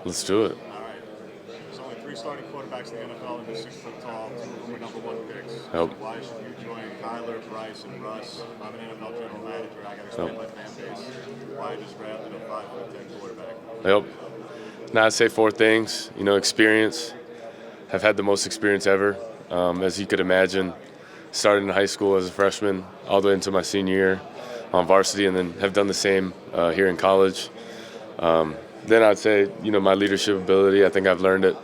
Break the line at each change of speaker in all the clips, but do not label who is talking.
Let's do it.
All right. There's only three starting quarterbacks in the NFL, and they're 6 foot tall. Two of them are #1 picks.
Yep.
Why should you join Kyler, Bryce, and Russ? I'm an NFL general manager. I got to explain my fan base. Why I just drafted a 5'10" quarterback.
Yep. Now I'd say four things. Experience. Have had the most experience ever, as you could imagine. Started in high school as a freshman, all the way into my senior year on varsity, and then have done the same here in college. Then I'd say, my leadership ability. I think I've learned it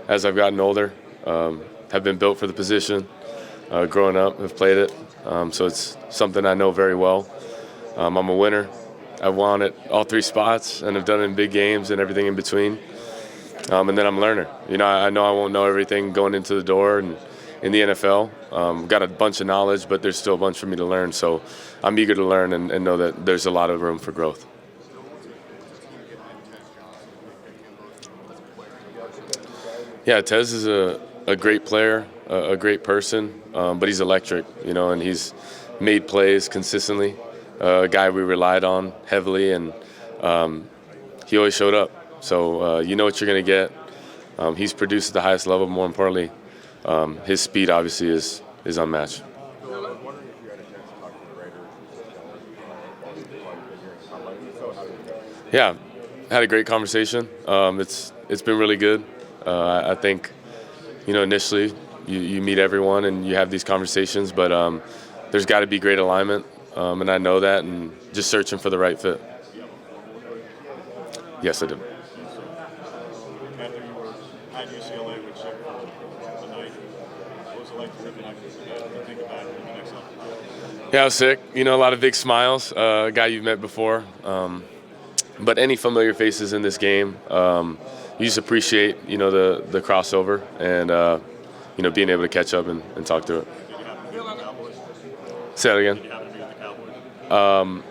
as I've gotten older. Have been built for the position. Growing up, have played it, so it's something I know very well. I'm a winner. I've won at all three spots, and have done it in big games and everything in between. And then I'm a learner. I know I won't know everything going into the door and in the NFL. Got a bunch of knowledge, but there's still a bunch for me to learn. So I'm eager to learn and know that there's a lot of room for growth. Yeah, Tez is a great player, a great person, but he's electric, and he's made plays consistently. A guy we relied on heavily, and he always showed up. So you know what you're going to get. He's produced at the highest level. More importantly, his speed obviously is unmatched. Yeah, had a great conversation. It's been really good. I think, initially you meet everyone and you have these conversations, but there's got to be great alignment, and I know that, and just searching for the right fit. Yes, I do.
After you were at UCLA with Chip for the night, what was it like to rip it out of what do you think about it in the next level?
Yeah, I was sick. A lot of big smiles. A guy you've met before. But any familiar faces in this game, you just appreciate, the crossover and, being able to catch up and talk through it.
Did you happen to be with the Cowboys?
Say that again.
Did you happen to be with the Cowboys?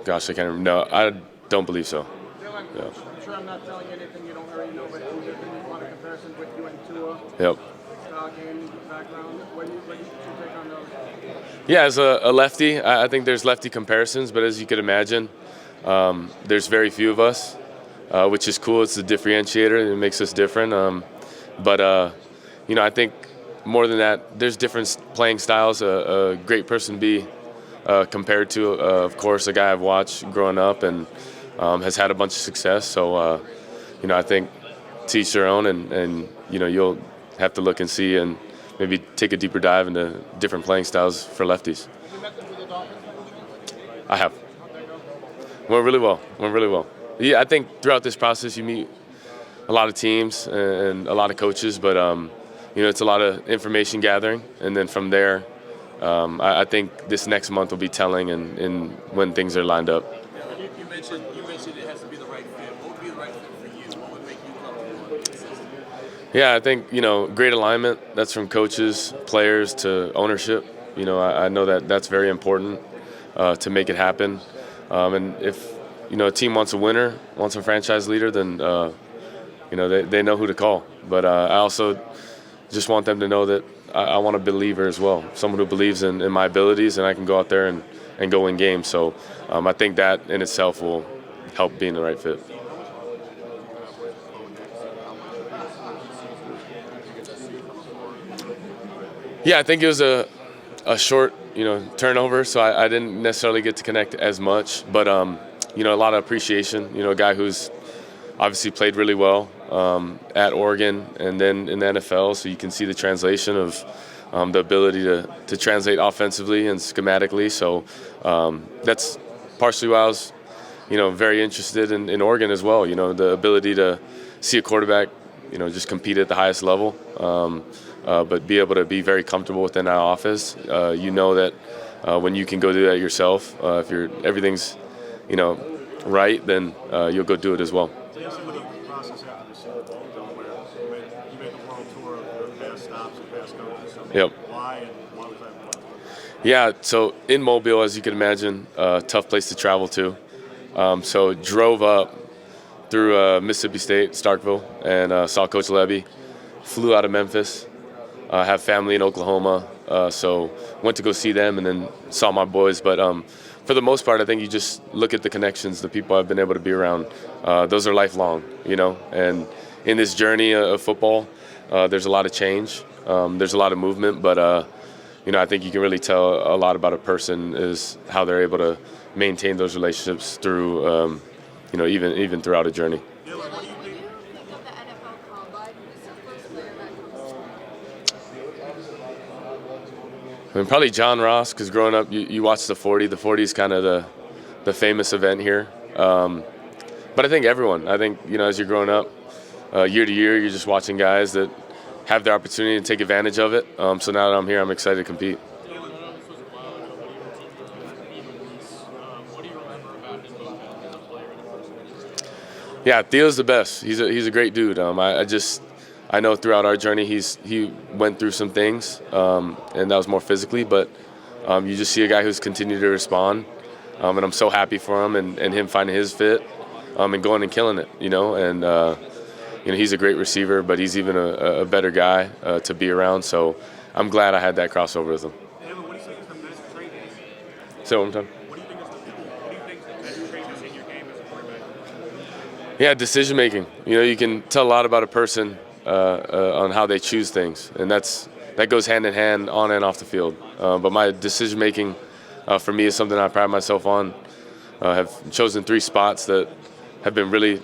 Gosh, I can't remember. No, I don't believe so.
Dillon,
Yeah.
I'm sure I'm not telling you anything you don't already know, but there's been a lot of comparisons with you and Tua.
Yep.
Game background. What do you take on those?
Yeah, as a lefty, I think there's lefty comparisons, but as you could imagine, there's very few of us, which is cool. It's a differentiator. It makes us different. But I think more than that, there's different playing styles. A great person to be compared to, of course, a guy I've watched growing up and has had a bunch of success. So, I think to each their own, and you'll have to look and see and maybe take a deeper dive into different playing styles for lefties.
Have you met them through the Dolphins by any chance?
I have.
How'd that go?
Went really well. Yeah, I think throughout this process you meet a lot of teams and a lot of coaches, but it's a lot of information gathering, and then from there, I think this next month will be telling and when things are lined up.
You mentioned it has to be the right fit. What would be the right fit for you? What would make you comfortable in the system?
Yeah, I think great alignment. That's from coaches, players to ownership. I know that that's very important to make it happen. And if a team wants a winner, wants a franchise leader, then they know who to call. But I also just want them to know that I want a believer as well, someone who believes in my abilities, and I can go out there and go win games. So I think that in itself will help being the right fit. Yeah, I think it was a short, turnover, so I didn't necessarily get to connect as much. But, a lot of appreciation. A guy who's obviously played really well at Oregon and then in the NFL, so you can see the translation of the ability to translate offensively and schematically. So that's partially why I was, very interested in Oregon as well. The ability to see a quarterback, just compete at the highest level. But be able to be very comfortable within that office. That when you can go do that yourself, if everything's, right, then you'll go do it as well.
Tell us some of the process after the Super Bowl, where you made the world tour of past stops and past coaches. So
Yep.
why was that important?
Yeah, so in Mobile, as you can imagine, tough place to travel to. So drove up through Mississippi State, Starkville, and saw Coach Levy. Flew out of Memphis. Have family in Oklahoma, so went to go see them and then saw my boys. But for the most part, I think you just look at the connections, the people I've been able to be around. Those are lifelong, and in this journey of football, there's a lot of change. There's a lot of movement, but I think you can really tell a lot about a person is how they're able to maintain those relationships through, even throughout a journey.
Dillon, what do you
When
think?
you think of the NFL Combine, who's the first player that comes to mind?
I mean, probably John Ross, because growing up, you watch the 40. The 40 is kind of the famous event here. But I think everyone. I think, as you're growing up, year to year, you're just watching guys that have the opportunity to take advantage of it. So now that I'm here, I'm excited to compete.
Dillon, I know this was a while ago, but you were teammates with Reese. What do you remember about him both as a player and a person?
Yeah, Theo's the best. He's a great dude. I know throughout our journey he went through some things, and that was more physically. But you just see a guy who's continued to respond, and I'm so happy for him and him finding his fit, and going and killing it. And he's a great receiver, but he's even a better guy to be around. So I'm glad I had that crossover with him.
Dillon, what do you think is the best trait?
Say it one more time.
What do you think is the best trait that's in your game as a quarterback?
Yeah, decision making. You can tell a lot about a person on how they choose things, and that goes hand in hand on and off the field. But my decision making for me is something I pride myself on. Have chosen 3 spots that have been really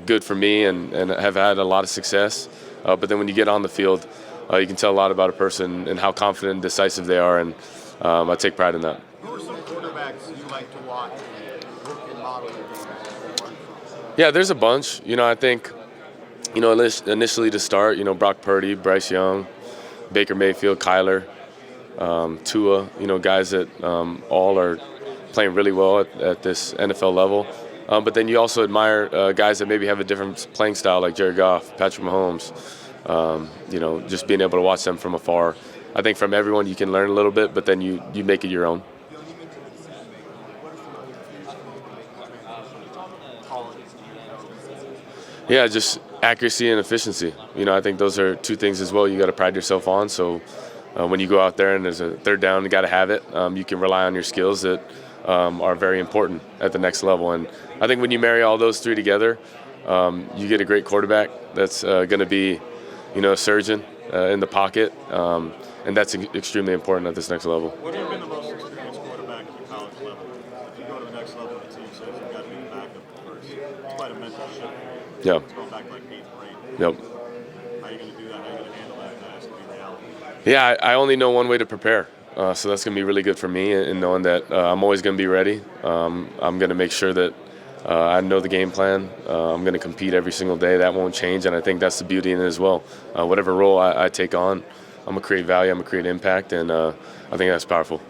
good for me and have had a lot of success. But then when you get on the field, you can tell a lot about a person and how confident and decisive they are, and I take pride in that.
Who are some quarterbacks you like to watch work and model your game?
Yeah, there's a bunch. I think, initially to start, Brock Purdy, Bryce Young, Baker Mayfield, Kyler, Tua, guys that all are playing really well at this NFL level. But then you also admire guys that maybe have a different playing style, like Jared Goff, Patrick Mahomes. Just being able to watch them from afar. I think from everyone you can learn a little bit, but then you make it your own. Yeah, just accuracy and efficiency. I think those are 2 things as well you got to pride yourself on. So when you go out there and there's a third down, you got to have it. You can rely on your skills that are very important at the next level. And I think when you marry all those 3 together, you get a great quarterback that's going to be, a surgeon in the pocket. And that's extremely important at this next level.
What have been the most experienced quarterback at the college level? If you go to the next level, the team says you've got to be the backup first. It's quite a mental shift.
Yeah.
It's going back like 8th grade.
Yep.
How are you going to do that? How are you going to handle that? That has to be reality.
Yeah, I only know one way to prepare. So that's going to be really good for me in knowing that I'm always going to be ready. I'm going to make sure that I know the game plan. I'm going to compete every single day. That won't change, and I think that's the beauty in it as well. Whatever role I take on, I'm going to create value, I'm going to create impact, and I think that's powerful.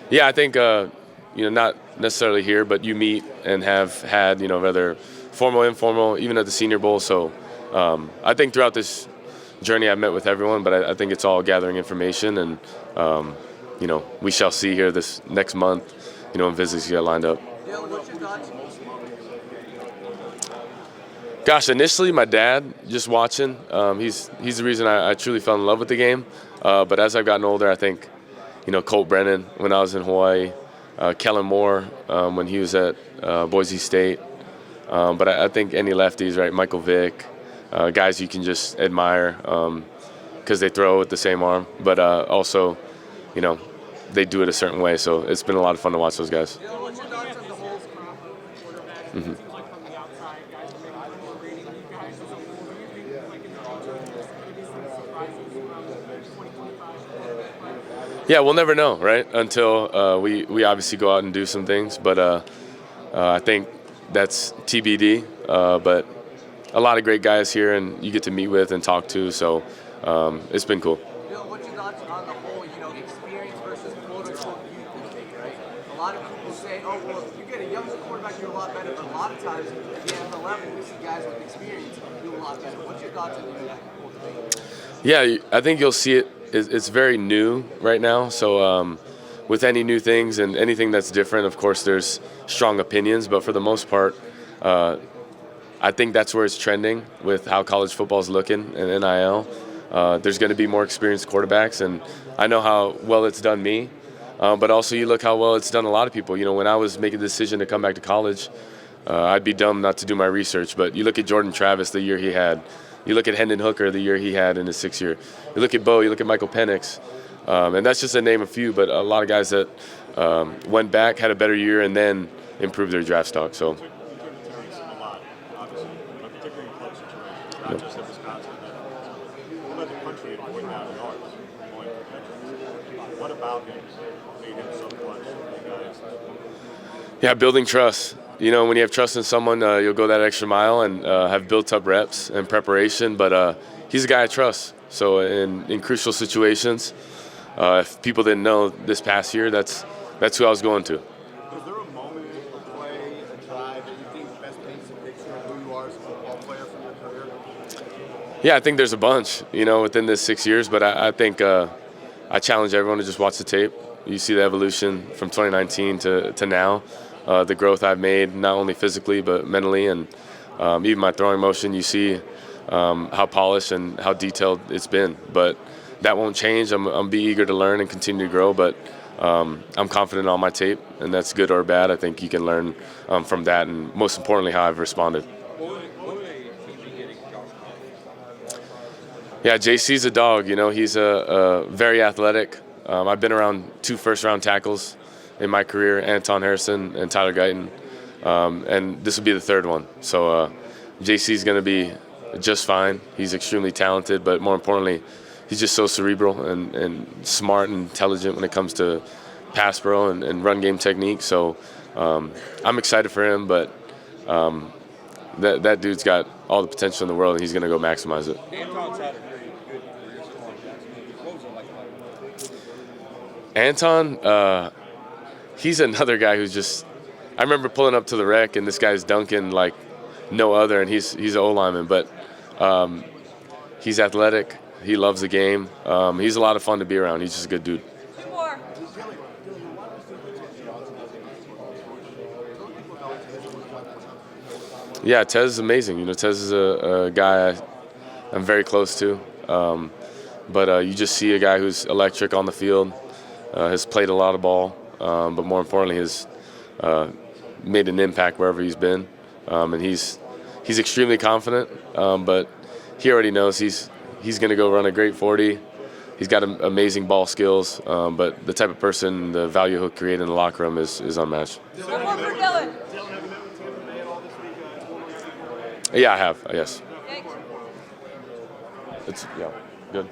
Yeah, I think, not necessarily here, but you meet and have had, whether formal, informal, even at the Senior Bowl. So I think throughout this journey I've met with everyone, but I think it's all gathering information, and we shall see here this next month, when visits get lined up.
Dillon, what's your thoughts?
Gosh, initially my dad, just watching, he's the reason I truly fell in love with the game. But as I've gotten older, I think, Colt Brennan when I was in Hawaii, Kellen Moore when he was at Boise State. But I think any lefties, right, Michael Vick, guys you can just admire because they throw with the same arm. But also, they do it a certain way. So it's been a lot of fun to watch those guys.
Dillon, what's your thoughts on the whole crop of quarterbacks? It seems like from the outside, guys are maybe overrating you guys as a whole. Do you think, like in the future, there's going to be some surprises around 2025?
Yeah, we'll never know, right? Until we obviously go out and do some things. But I think that's TBD. But a lot of great guys here, and you get to meet with and talk to. So it's been cool.
Dillon, what's your thoughts on the whole, experience versus quote-unquote youth thing, right? A lot of people say, oh, well, if you get a younger quarterback, you're a lot better. But a lot of times, at the NFL level, we see guys with experience do a lot better. What's your thoughts on that whole debate?
Yeah, I think you'll see it. It's very new right now. So with any new things and anything that's different, of course, there's strong opinions. But for the most part, I think that's where it's trending with how college football is looking and NIL. There's going to be more experienced quarterbacks, and I know how well it's done me, but also you look how well it's done a lot of people. You know, when I was making the decision to come back to college, I'd be dumb not to do my research. But you look at Jordan Travis the year he had. You look at Hendon Hooker the year he had in his 6th year. You look at Bo. You look at Michael Penix. And that's just to name a few, but a lot of guys that went back, had a better year, and then improved their draft stock. So.
You took the Terrence a lot, obviously, but particularly in close situations, not just at Wisconsin. He led the country in 49 yards going for catches. What about him made him so clutch for you guys?
Yeah, building trust. You know, when you have trust in someone, you'll go that extra mile and have built up reps and preparation. But he's a guy I trust. So in crucial situations, if people didn't know this past year, that's who I was going to.
Is there a moment, a play, a drive that you think best paints a picture of who you are as a football player from your career?
Yeah, I think there's a bunch, you know, within this 6 years. But I think I challenge everyone to just watch the tape. You see the evolution from 2019 to now, the growth I've made, not only physically but mentally, and even my throwing motion. You see how polished and how detailed it's been. But that won't change. I'm be eager to learn and continue to grow. But I'm confident on my tape, and that's good or bad. I think you can learn from that, and most importantly, how I've responded.
What would a team be getting Josh Collins?
Yeah, JC's a dog. You know, he's a very athletic. I've been around 2 first-round tackles in my career, Anton Harrison and Tyler Guyton, and this will be the 3rd one. So JC's going to be just fine. He's extremely talented, but more importantly, he's just so cerebral and smart and intelligent when it comes to pass pro and run game technique. So I'm excited for him, but that dude's got all the potential in the world, and he's going to go maximize it.
Anton's had a very good career so far in Jacksonville. What was it like about him?
Anton, he's another guy who's just. I remember pulling up to the rec, and this guy's dunking like no other, and he's an O-lineman, but he's athletic. He loves the game. He's a lot of fun to be around. He's just a good dude.
2 more.
Yeah, Tez is amazing. You know, Tez is a guy I'm very close to. But you just see a guy who's electric on the field, has played a lot of ball, but more importantly has made an impact wherever he's been. And he's extremely confident, but he already knows he's going to go run a great 40. He's got amazing ball skills, but the type of person, the value he'll create in the locker room is unmatched.
One more for Dillon.
Yeah, I have. Yes.
Thanks.
It's good.